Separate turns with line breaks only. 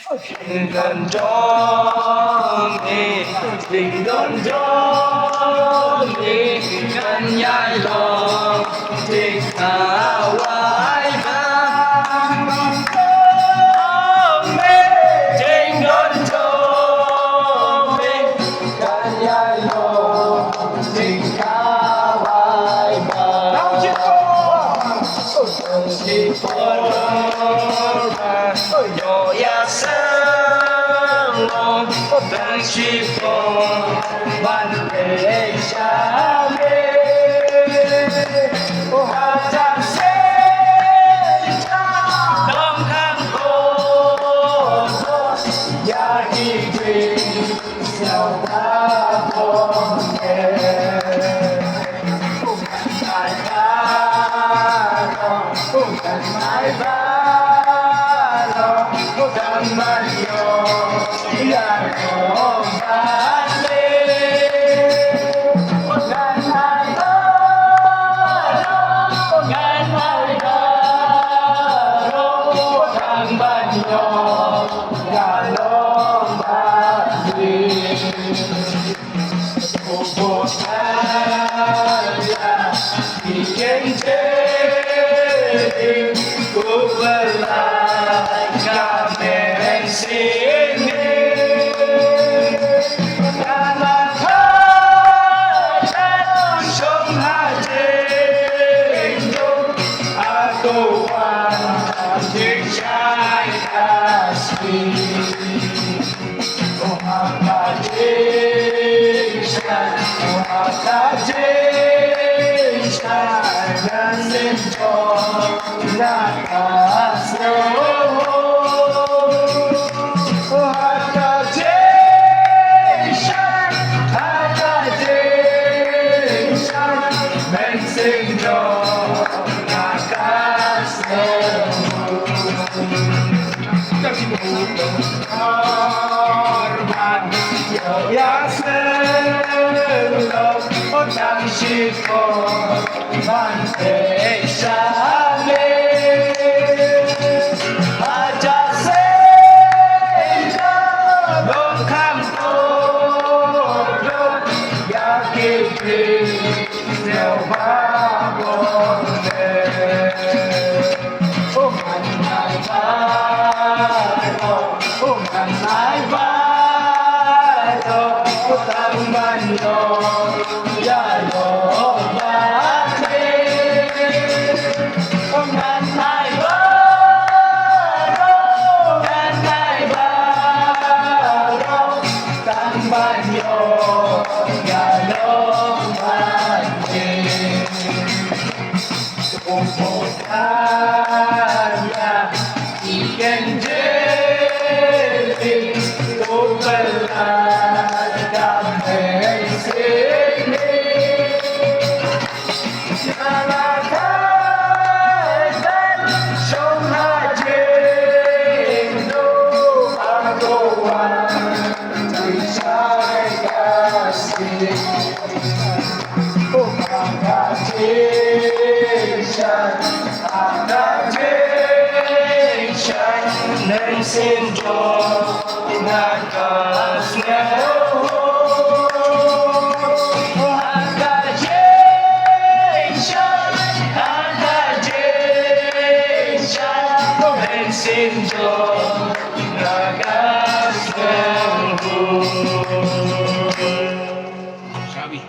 Tình gần cho đi, tình gần cho đi, gần nhai lòng tình hà vãi vang. Tình gần cho đi, gần nhai lòng tình hà vãi vang. Chỉ có yo ya sang lo đang chỉ có bạn bè cha mẹ hà giang sẽ đông khang cô ya đi về giàu ta con nghe đại ca con cần mãi ba Mario, ya no vale. Nên xin cho ngài cả nghèo hạt chế chân nên xin cho ngài cả nghèo Sabi.